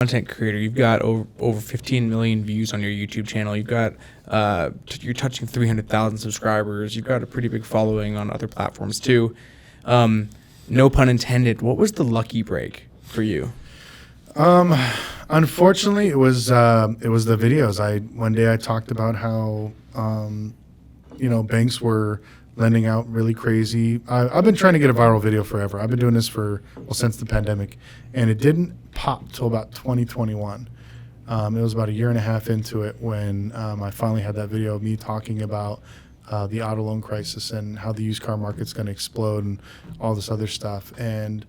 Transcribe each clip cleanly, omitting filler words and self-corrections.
content creator. You've got over 15 million views on your YouTube channel. You've got you're touching 300,000 subscribers. You've got a pretty big following on other platforms too. No pun intended. What was the lucky break for you? Unfortunately, it was the videos. One day I talked about how banks were lending out really crazy. I've been trying to get a viral video forever. I've been doing this since the pandemic, and it didn't pop till about 2021. It was about a year and a half into it when I finally had that video of me talking about the auto loan crisis and how the used car market's going to explode and all this other stuff. And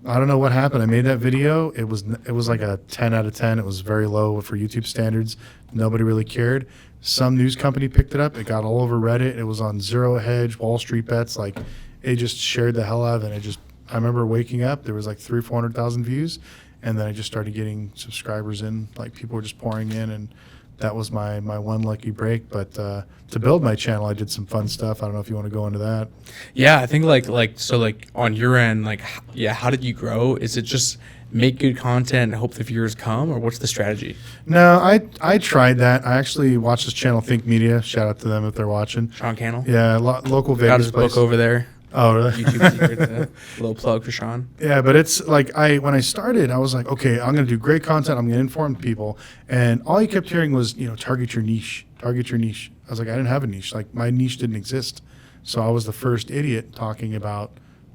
I don't know what happened. I made that video. It was like a 10 out of 10. It was very low for YouTube standards. Nobody really cared. Some news company picked it up. It got all over Reddit. It was on Zero Hedge, WallStreetBets. Like, it just shared the hell out of it. I remember waking up. There was like 400,000 views, and then I just started getting subscribers in. Like, people were just pouring in, and that was my one lucky break. But to build my channel, I did some fun stuff. I don't know if you want to go into that. Yeah, I think like on your end, how did you grow? Is it just make good content and hope the viewers come, or what's the strategy? No, I tried that. I actually watched this channel, Think Media. Shout out to them if they're watching. Sean Cannell? Yeah, local Vegas got his place. book over there. Oh, really? YouTube Secrets. A little plug for Sean. Yeah, but it's like when I started, I was like, okay, I'm going to do great content. I'm going to inform people. And all you kept hearing was, target your niche, target your niche. I was like, I didn't have a niche. Like, my niche didn't exist. So I was the first idiot talking about,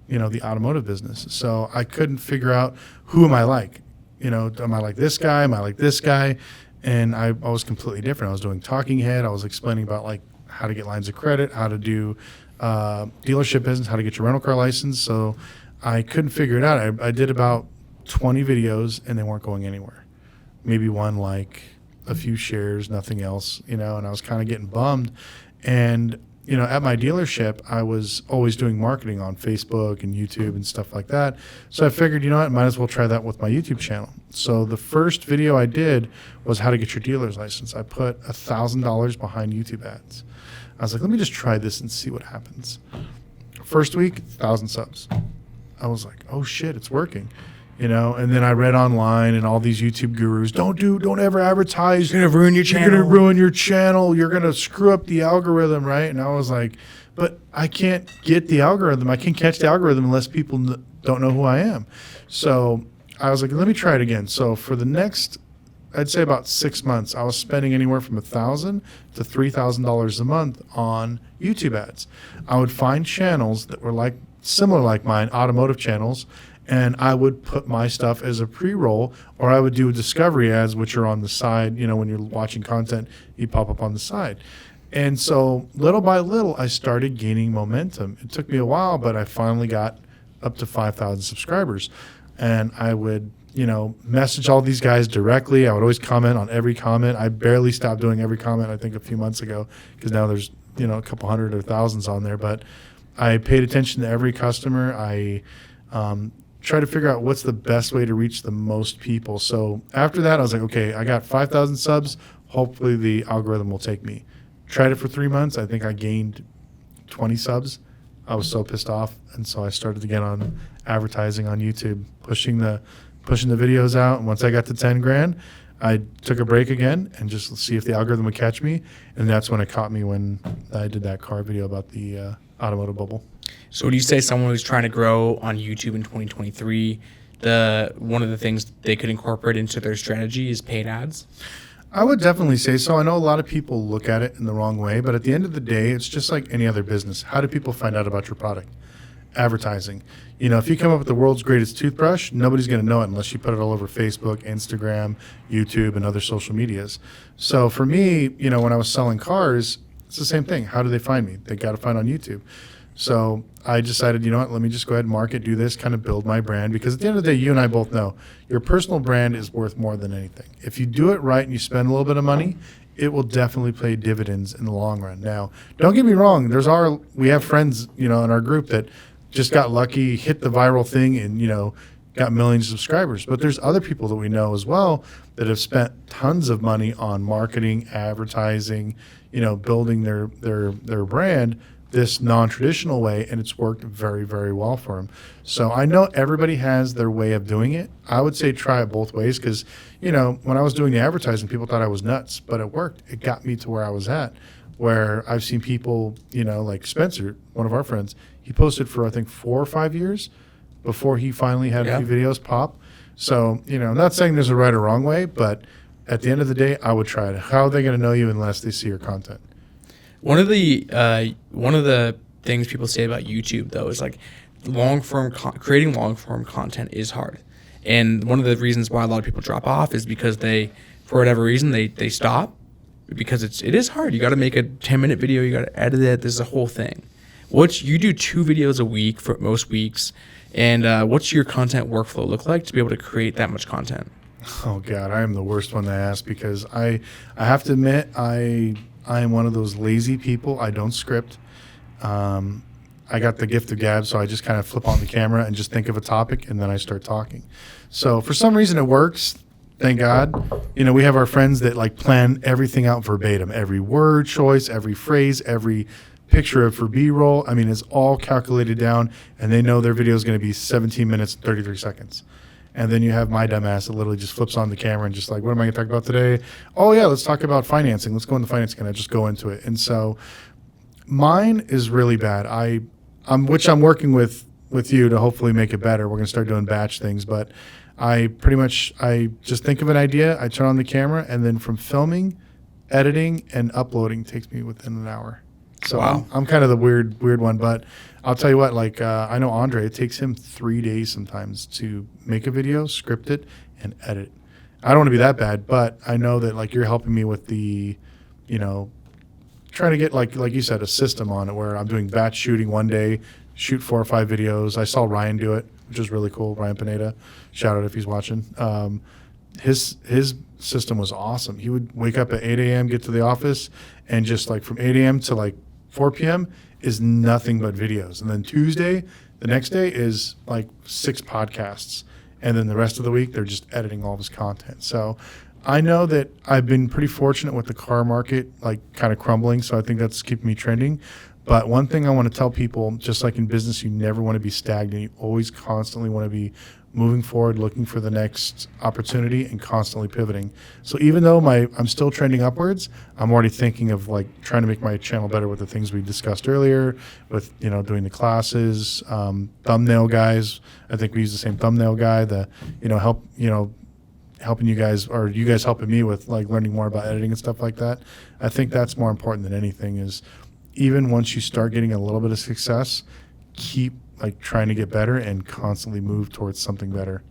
the automotive business. So I couldn't figure out who am I like? Am I like this guy? Am I like this guy? And I was completely different. I was doing talking head. I was explaining about like how to get lines of credit, how to do dealership business, how to get your rental car license. So I couldn't figure it out. I did about 20 videos and they weren't going anywhere. Maybe one like a few shares, nothing else, and I was kind of getting bummed. And at my dealership, I was always doing marketing on Facebook and YouTube and stuff like that. So I figured, might as well try that with my YouTube channel. So the first video I did was how to get your dealer's license. I put $1,000 behind YouTube ads. I was like, let me just try this and see what happens. First week, 1,000 subs. I was like, oh shit, it's working. And then I read online and all these YouTube gurus, don't ever advertise. You're going to ruin your channel. You're going to ruin your channel. You're going to screw up the algorithm, right? And I was like, but I can't get the algorithm. I can't catch the algorithm unless people don't know who I am. So I was like, let me try it again. So for the next, I'd say about 6 months, I was spending anywhere from $1,000 to $3,000 a month on YouTube ads. I would find channels that were similar like mine, automotive channels, and I would put my stuff as a pre-roll, or I would do discovery ads, which are on the side. When you're watching content, you pop up on the side. And so little by little, I started gaining momentum. It took me a while, but I finally got up to 5,000 subscribers. And I would, message all these guys directly. I would always comment on every comment. I barely stopped doing every comment, I think, a few months ago, because now there's, a couple hundred or thousands on there. But I paid attention to every customer. I try to figure out what's the best way to reach the most people. So after that, I was like, okay, I got 5,000 subs. Hopefully the algorithm will take me. Tried it for 3 months. I think I gained 20 subs. I was so pissed off. And so I started to get on advertising on YouTube, pushing the videos out. And once I got to 10 grand, I took a break again and just see if the algorithm would catch me. And that's when it caught me when I did that car video about the automotive bubble. So would you say someone who's trying to grow on YouTube in 2023, one of the things they could incorporate into their strategy is paid ads? I would definitely say so. I know a lot of people look at it in the wrong way, but at the end of the day, it's just like any other business. How do people find out about your product? Advertising. If you come up with the world's greatest toothbrush, nobody's going to know it unless you put it all over Facebook, Instagram, YouTube, and other social medias. So for me, when I was selling cars, it's the same thing. How do they find me? They got to find on YouTube. So I decided, let me just go ahead and market, do this, kind of build my brand. Because at the end of the day, you and I both know your personal brand is worth more than anything. If you do it right and you spend a little bit of money, it will definitely pay dividends in the long run. Now, don't get me wrong. We have friends, in our group that just got lucky, hit the viral thing, and, got millions of subscribers. But there's other people that we know as well that have spent tons of money on marketing, advertising, building their brand, this non-traditional way, and it's worked very, very well for him. So I know everybody has their way of doing it. I would say try it both ways because, you know, when I was doing the advertising, people thought I was nuts, but it worked. It got me to where I was at, where I've seen people, you know, like Spencer, one of our friends, he posted for, I think, 4 or 5 years before he finally had a few videos pop. So, you know, I'm not saying there's a right or wrong way, but at the end of the day, I would try it. How are they going to know you unless they see your content? One of the things people say about YouTube though is like creating long form content is hard, and one of the reasons why a lot of people drop off is because they, for whatever reason, they stop because it is hard. You got to make a 10-minute video, you got to edit it. This is a whole thing. You do 2 videos a week for most weeks, and what's your content workflow look like to be able to create that much content? Oh God, I am the worst one to ask because I have to admit I am one of those lazy people. I don't script. I got the gift of gab, so I just kind of flip on the camera and just think of a topic, and then I start talking. So for some reason it works. Thank God. You know, we have our friends that like plan everything out verbatim, every word choice, every phrase, every picture for B-roll. I mean, it's all calculated down, and they know their video is going to be 17 minutes and 33 seconds. And then you have my dumb ass that literally just flips on the camera and just like, what am I going to talk about today? Oh, yeah, let's talk about financing. Let's go into financing. And I just go into it. And so mine is really bad. Which I'm working with you to hopefully make it better. We're going to start doing batch things. But I just think of an idea. I turn on the camera. And then from filming, editing, and uploading takes me within an hour. So wow. I'm kind of the weird one, but I'll tell you what, like I know Andre, it takes him 3 days sometimes to make a video, script it, and edit it. I don't want to be that bad, but I know that like you're helping me with the, you know, trying to get like you said, a system on it where I'm doing batch shooting one day, shoot 4 or 5 videos. I saw Ryan do it, which is really cool. Ryan Pineda, shout out if he's watching. His system was awesome. He would wake up at 8 a.m., get to the office, and just like from 8 a.m. to like 4 p.m. is nothing but videos. And then Tuesday, the next day is like 6 podcasts. And then the rest of the week, they're just editing all of his content. So I know that I've been pretty fortunate with the car market, like kind of crumbling. So I think that's keeping me trending. But one thing I want to tell people, just like in business, you never want to be stagnant. You always constantly want to be moving forward, looking for the next opportunity, and constantly pivoting. So even though I'm still trending upwards, I'm already thinking of like trying to make my channel better with the things we discussed earlier, with, you know, doing the classes, thumbnail guys. I think we use the same thumbnail guy. Helping you guys, or you guys helping me with like learning more about editing and stuff like that. I think that's more important than anything. Is even once you start getting a little bit of success, keep like trying to get better and constantly move towards something better.